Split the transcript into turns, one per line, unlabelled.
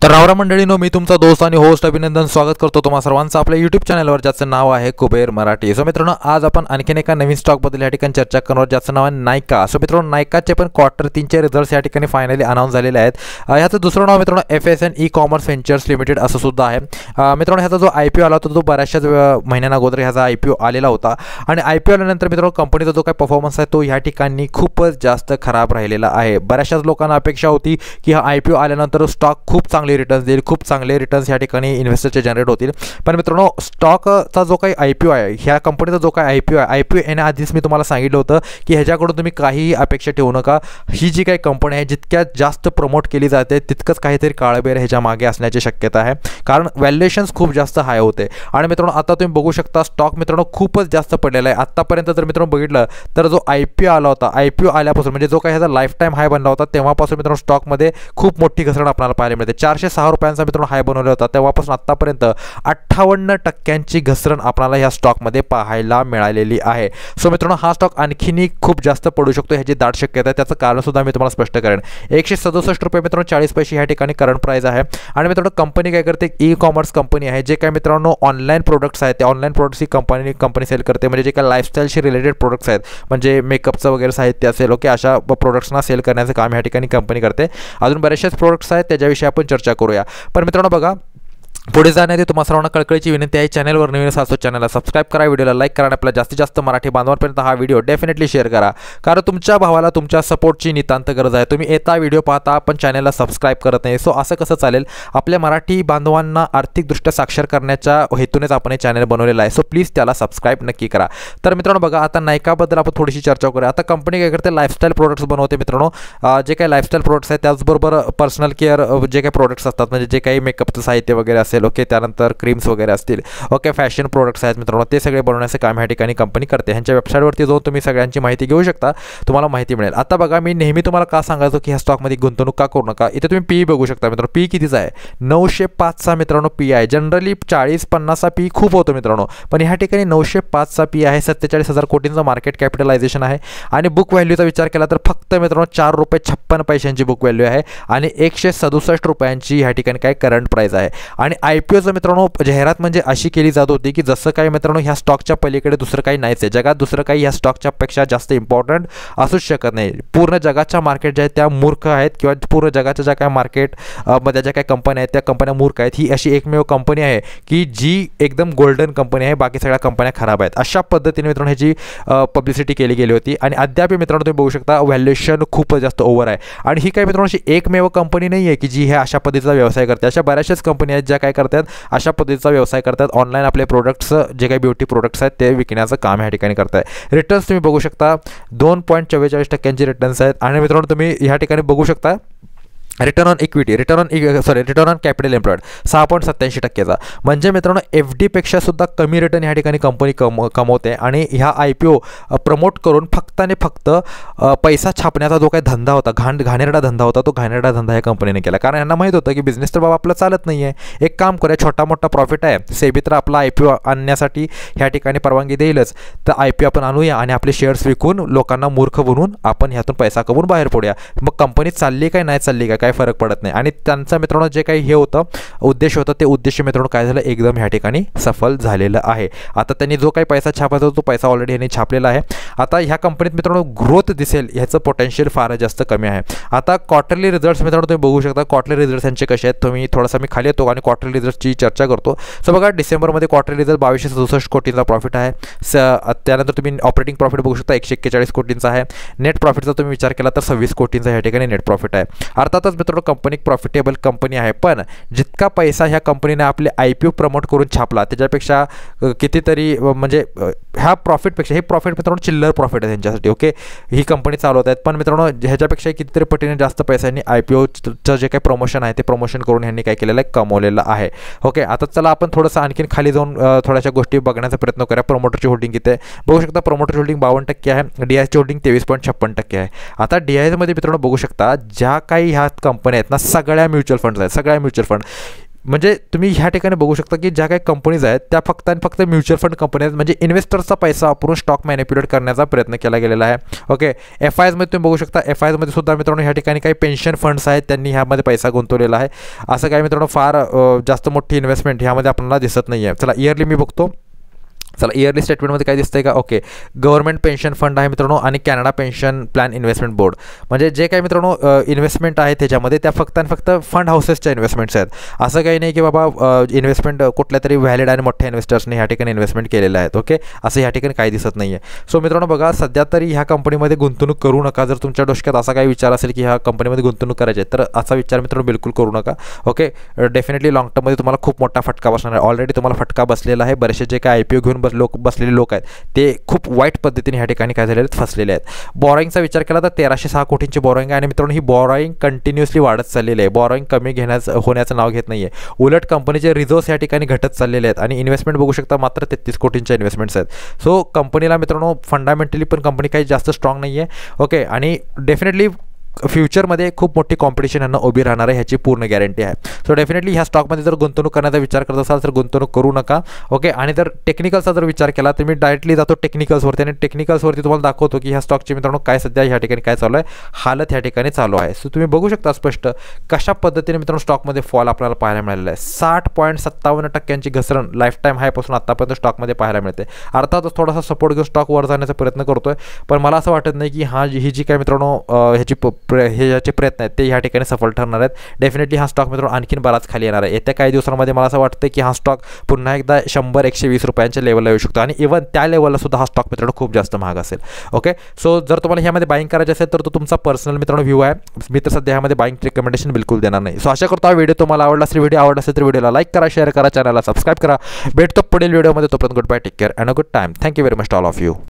तर रावरा मंडळीनो, मी तुमचा दोस्त आणि होस्ट अभिनंदन स्वागत करतो तुम्हा सर्वांचं आपल्या यूट्यूब चॅनलवर, ज्याचं नाव आहे कुबेर मराठी. सो मित्रांनो, आज आपण आणखीन एका नवीन स्टॉकबद्दल या ठिकाणी चर्चा करणार, ज्याचं नाव आहे नायका. सो मित्रांनो, नायकाचे पण क्वार्टर 3चे रिझल्ट्स या ठिकाणी फायनली अनाऊन्स झालेले आहेत. ह्याचं दुसरं नाव मित्रांनो FSN ई-कॉमर्स व्हेंचर्स लिमिटेड असं सुद्धा आहे. मित्रांनो, ह्याचा जो IPO आला होता तो बऱ्याचशाच महिन्यांना अगोदर ह्याचा IPO आलेला होता आणि IPO आल्यानंतर मित्रांनो कंपनीचा जो काही परफॉर्मन्स आहे तो ह्या ठिकाणी खूपच जास्त खराब राहिलेला आहे. बऱ्याचशाच लोकांना अपेक्षा होती की हा IPO आल्यानंतर स्टॉक खूप चांगले रिटर्न्स देईल, खूप चांगले रिटर्न्स या ठिकाणी इन्व्हेस्टरचे जनरेट होतील. पण मित्रांनो, स्टॉकचा जो काही IPO आहे, ह्या कंपनीचा जो काही IPO आहे, IPO येण्याआधीच मी तुम्हाला सांगितलं होतं की ह्याच्याकडून तुम्ही काहीही अपेक्षा ठेवू नका. ही जी काही कंपनी आहे जितक्या जास्त प्रमोट केली जाते तितकंच काहीतरी काळबेर ह्याच्या मागे असण्याची शक्यता आहे, कारण व्हॅल्युएशन्स खूप जास्त हाय होते. आणि मित्रांनो, आता तुम्ही बघू शकता स्टॉक मित्रांनो खूपच जास्त पडलेला आहे. आत्तापर्यंत जर मित्रांनो बघितलं तर जो IPO आला होता, IPO आल्यापासून म्हणजे जो काही ह्याचा लाईफ टाईम हाय बनला होता तेव्हापासून मित्रांनो स्टॉकमध्ये खूप मोठी घसरण आपल्याला पाहायला मिळते. 406 रुपयांचा मित्रांनो हाय बनवला होता, तेव्हापासून आत्तापर्यंत 58% घसरण आपल्याला ह्या स्टॉकमध्ये पाहायला मिळालेली आहे. सो मित्रांनो, हा स्टॉक आणखीनही खूप जास्त पडू शकतो, ह्याची दाट शक्यता आहे. त्याचं कारण सुद्धा मी तुम्हाला स्पष्ट करेन. 167 रुपये मित्रांनो 40 पैसे ह्या ठिकाणी करंट प्राइस आहे. आणि मित्रांनो, कंपनी काय करते, ई-कॉमर्स कंपनी आहे, जे काय मित्रांनो ऑनलाईन प्रोडक्ट्स आहेत, त्या ऑनलाईन प्रोडक्ट्स ही कंपनी सेल करते. म्हणजे जे काही लाईफस्टाईलशी रिलेटेड प्रोडक्ट्स आहेत, म्हणजे मेकअपचं वगैरे साहित्य असेल, ओके, अशा प्रोडक्ट्सना सेल करण्याचं काम ह्या ठिकाणी कंपनी करते. अजून बरेचसेच प्रोडक्ट्स आहेत, त्याच्याविषयी आपण चर्चा करूया. पण मित्रांनो बघा, पुढे जाण्याआधी तुम्हा सर्वांना कळकळीची विनंती आहे, चॅनलवर नवीन असाल तर चॅनलला सबस्क्राईब करा, व्हिडिओला लाईक करा आणि आपल्या जास्तीत जास्त मराठी बांधवांपर्यंत हा व्हिडिओ डेफिनेटली शेअर करा, कारण तुमच्या भावाला तुमच्या सपोर्टची नितांत गरज आहे. तुम्ही येता व्हिडिओ पाहता पण चॅनलला सबस्क्राईब करत नाही. सो असं कसं चालेल? आपल्या मराठी बांधवांना आर्थिकदृष्ट्या साक्षर करण्याच्या हेतूनेच आपण हे चॅनल बनवलेलं आहे. सो प्लीज त्याला सबस्क्राईब नक्की करा. तर मित्रांनो बघा, आता नायकाबद्दल आपण थोडीशी चर्चा करूया. आता कंपनी काय करते, लाईफस्टाईल प्रोडक्ट्स बनवते. मित्रांनो, जे काही लाईफस्टाईल प्रोडक्ट्स आहेत त्याचबरोबर पर्सनल केअर जे काही प्रोडक्ट्स असतात, म्हणजे जे काही मेकअपचं साहित्य वगैरे असेल, ओके, त्यानंतर क्रीम्स वगैरे असतील, ओके, फॅशन प्रोडक्ट्स आहेत मित्रांनो, ते सगळे बनवण्याचे काम ह्या ठिकाणी कंपनी करते. ह्यांच्या वेबसाईटवरती जाऊन तुम्ही सगळ्यांची माहिती घेऊ शकता, तुम्हाला माहिती मिळेल. आता बघा, मी नेहमी तुम्हाला का सांगायचो की ह्या स्टॉकमध्ये गुंतवणूक का करू नका. इथे तुम्ही PE बघू शकता मित्रांनो, PE कितीचा आहे? 905चा मित्रांनो PE आहे. जनरली 40-50चा PE खूप होतो मित्रांनो, पण ह्या ठिकाणी 905चा PE आहे. 47,000 कोटींचं मार्केट कॅपिटलायझेशन आहे. आणि बुक व्हॅल्यूचा विचार केला तर फक्त मित्रांनो 4 रुपये 56 पैशांची बुक व्हॅल्यू आहे आणि 167 रुपयांची ह्या ठिकाणी काय करंट प्राइस आहे. आणि IPOचं मित्रांनो जाहिरात म्हणजे अशी केली जात होती की जसं काही मित्रांनो ह्या स्टॉकच्या पलीकडे दुसरं काही नाहीच आहे जगात, दुसरं काही ह्या स्टॉकच्या पेक्षा जास्त इम्पॉर्टंट असूच शकत नाही. पूर्ण जगाच्या मार्केट ज्या आहेत त्या मूर्ख आहेत, किंवा पूर्ण जगाच्या ज्या काही मार्केट मध्ये ज्या काही कंपन्या आहेत त्या कंपन्या मूर्ख आहेत. ही अशी एकमेव कंपनी आहे की जी एकदम गोल्डन कंपनी आहे, बाकी सगळ्या कंपन्या खराब आहेत. अशा पद्धतीने मित्रांनो ह्याची पब्लिसिटी केली गेली होती. आणि अद्याप मित्रांनो तुम्ही बघू शकता व्हॅल्युएशन खूपच जास्त ओव्हर आहे. आणि ही काही मित्रांनो अशी एकमेव कंपनी नाही आहे की जी ह्या अशा पद्धतीचा व्यवसाय करते. अशा बऱ्याचशाच कंपनी आहेत ज्या काय करतात, अशा पद्धतीचा व्यवसाय करतात. ऑनलाईन आपले प्रोडक्ट्स जे काही ब्युटी प्रोडक्ट्स आहेत ते विकण्याचं काम ह्या ठिकाणी करताय. रिटर्न्स तुम्ही बघू शकता 2.44% रिटर्न्स आहेत. आणि मित्रांनो तुम्ही ह्या ठिकाणी बघू शकता return on equity, return on capital employed 6.87%चा. म्हणजे मित्रांनो FD पेक्षा सुद्धा कमी रिटर्न ह्या ठिकाणी कंपनी कमवते. आणि ह्या IPO प्रमोट करून फक्त आणि फक्त पैसा छापण्याचा जो काही धंदा होता, घाणेरडा धंदा होता, तो घाणेरडा धंदा ह्या कंपनीने केला. कारण यांना माहीत होतं की बिझनेस तर बाबा आपला चालत नाही आहे, एक काम करूया, छोटा मोठा प्रॉफिट आहे, सेबी तर आपला IPO आणण्यासाठी ह्या ठिकाणी परवानगी देईलच, तर IPO आपण आणूया आणि आपले शेअर्स विकून लोकांना मूर्ख बनवून आपण ह्यातून पैसा कमवून बाहेर पडूया. मग कंपनी चालली काय नाही चालली काय फरक पडत नाही. आणि त्यांचा मित्रांनो जे काही हे होतं, उद्देश होता, ते उद्देश मित्रांनो काय झालं, एकदम ह्या ठिकाणी सफल झालेलं आहे. आता त्यांनी जो काही पैसा छापायचा होता तो पैसा ऑलरेडी यांनी छापलेला आहे. आता ह्या कंपनीत मित्रांनो ग्रोथ दिसेल, ह्याचं पोटेन्शियल फार जास्त कमी आहे. आता क्वार्टरली रिझल्ट्स मित्रांनो तुम्ही बघू शकता, क्वार्टरली रिझल्ट्स यांचे कसे आहेत. तुम्ही थोडासा मी खाली येतो आणि क्वार्टरली रिझल्ट्सची चर्चा करतो. सो बघा, डिसेंबरमध्ये क्वार्टरली रिझल्ट 2267 कोटींचा प्रॉफिट आहे. त्यानंतर तुम्ही ऑपरेटिंग प्रॉफिट बघू शकता 141 कोटींचा आहे. नेट प्रॉफिटचा तुम्ही विचार केला तर 26 कोटींचा ह्या ठिकाणी नेट प्रॉफिट आहे. अर्थातच मित्रांनो कंपनी प्रॉफिटेबल कंपनी आहे, पण जितका पैसा ह्या कंपनीने आपले IPO प्रमोट करून छापला त्याच्यापेक्षा कितीतरी, म्हणजे ह्या प्रॉफिटपेक्षा हे प्रॉफिट मित्रांनो चिल्लर प्रॉफिट आहे त्यांच्यासाठी. ओके, ही कंपनी चालवत आहेत, पण मित्रांनो ह्याच्यापेक्षा कितीतरी पटीने जास्त पैशांनी IPOचं जे काही प्रमोशन आहे ते प्रमोशन करून ह्यांनी काय केलेलं आहे, कमवलेलं आहे. ओके, आता चला आपण थोडंसं आणखीन खाली जाऊन थोड्याशा गोष्टी बघण्याचा प्रयत्न करूया. प्रमोटरची होल्डिंग किती आहे बघू शकता. प्रमोटरची होल्डिंग 52% आहे. DISची होल्डिंग 23.56% आहे. आता DISमध्ये मित्रांनो बघू शकता ज्या काही ह्या कंपन्या आहेत ना, सगळ्या म्युच्युअल फंड्स आहेत, सगळ्या म्युच्युअल फंड. म्हणजे तुम्ही ह्या ठिकाणी बघू शकता की ज्या काही कंपनीज आहेत त्या फक्त आणि फक्त म्युच्युअल फंड कंपनी आहेत, म्हणजे इन्व्हेस्टर्सचा पैसा वापरून स्टॉक मॅनिप्युलेट करण्याचा प्रयत्न केला गेलेला आहे. ओके, FISमध्ये तुम्ही बघू शकता, FISमध्ये सुद्धा मित्रांनो ह्या ठिकाणी काही पेन्शन फंड्स आहेत, त्यांनी ह्यामध्ये पैसा गुंतवलेला आहे. असं काही मित्रांनो फार जास्त मोठी इन्व्हेस्टमेंट ह्यामध्ये आपल्याला दिसत नाही आहे. चला इयरली मी बघतो. चला इयरली स्टेटमेंटमध्ये काय दिसतंय का? ओके, गव्हर्नमेंट पेन्शन फंड आहे मित्रांनो आणि Canada pension plan investment board. म्हणजे जे काही मित्रांनो इन्व्हेस्टमेंट आहे त्याच्यामध्ये त्या फक्त आणि फक्त फंड हाऊसेसच्या इन्व्हेस्टमेंट्स आहेत. असं काही नाही की बाबा इन्व्हेस्टमेंट कुठल्या तरी व्हॅलिड आणि मोठ्या इन्व्हेस्टर्सने ह्या ठिकाणी इन्व्हेस्टमेंट केलेलं आहेत. ओके, असं ह्या ठिकाणी काही दिसत नाही आहे. सो मित्रांनो बघा, सध्या तरी ह्या कंपनीमध्ये गुंतवणूक करू नका. जर तुमच्या डोक्यात असा काही विचार असेल की ह्या कंपनीमध्ये गुंतवणूक करायची आहे तर असा विचार मित्रांनो बिलकुल करू नका. ओके, डेफिनेटली लॉंग टर्ममध्ये तुम्हाला खूप मोठा फटका बसणार आहे. ऑलरेडी तुम्हाला फटका बसलेला आहे. बरेचसे जे काही IPO घेऊन बसलेले लोक आहेत ते खूप वाईट पद्धतीने ह्या ठिकाणी काय झालेले आहेत, फसलेले आहेत. बॉरोइंगचा विचार केला तर 1306 कोटींची बॉरोइंग आहे आणि मित्रांनो ही बॉरोइंग कंटिन्युअसली वाढत चाललेली आहे. बॉरोइंग कमी होण्याचं नाव घेत नाही आहे. उलट कंपनीचे रिझर्व्स या ठिकाणी घटत चाललेले आहेत आणि इन्व्हेस्टमेंट बघू शकता मात्र 33 कोटींच्या इन्व्हेस्टमेंट्स आहेत. सो कंपनीला मित्रांनो फंडामेंटली पण कंपनी काही जास्त स्ट्रॉंग नाही आहे. ओके, आणि डेफिनेटली फ्युचरमध्ये खूप मोठी कॉम्पिटिशन यांना उभी राहणार आहे ह्याची पूर्ण गॅरंटी आहे. सो डेफिनेटली ह्या स्टॉकमध्ये जर गुंतवणूक करण्याचा विचार करत असाल तर गुंतवणूक करू नका. ओके, आणि जर टेक्निकलचा जर विचार केला तर मी डायरेक्टली जातो टेक्निकल्सवरती आणि टेक्निकल्सवरती तुम्हाला दाखवतो की ह्या स्टॉकची मित्रांनो काय सध्या ह्या ठिकाणी काय चालू आहे, हालत ह्या ठिकाणी चालू आहे. सो तुम्ही बघू शकता स्पष्ट कशा पद्धतीने मित्रांनो स्टॉकमध्ये फॉल आपल्याला पाहायला मिळालेला आहे. 60.57% घसरण लाईफ टाईम हायपासून आतापर्यंत स्टॉकमध्ये पाहायला मिळते. अर्थातच थोडासा सपोर्ट घेऊन स्टॉक वर जाण्याचा प्रयत्न करतोय, पण मला असं वाटत नाही की ही जी काय मित्रांनो ह्याची प्रयत्न आहेत ते ह्या ठिकाणी सफल ठरणार आहेत. डेफिनेटली हा स्टॉक मित्रांनो आणखीन बराच खाली येणार आहे. येत्या काही दिवसांमध्ये मला असं वाटतं की हा स्टॉक पुन्हा एकदा 100-120 रुपयांच्या लेवलला येऊ शकतो आणि इव्हन त्या लेवलला सुद्धा हा स्टॉक मित्रांनो खूप जास्त महाग असेल. ओके, सो जर तुम्हाला ह्यामध्ये बाईंग करायचं असेल तर तो तुमचा पर्सनल मित्रांनो व्ह्यू आहे. मी तर सध्या ह्यामध्ये बाईंग रिकमेंडेशन बिलकुल देणार नाही. सो आशा करतो हा व्हिडिओ तुम्हाला आवडला असेल. व्हिडिओ आवडला असेल तर व्हिडिओला लाईक करा, शेअर करा, चॅनलला सबस्क्राईब करा. भेटतो पुढील व्हिडिओमध्ये. तोपर्यंत good bye, take care and a good time. Thank you very much all of you.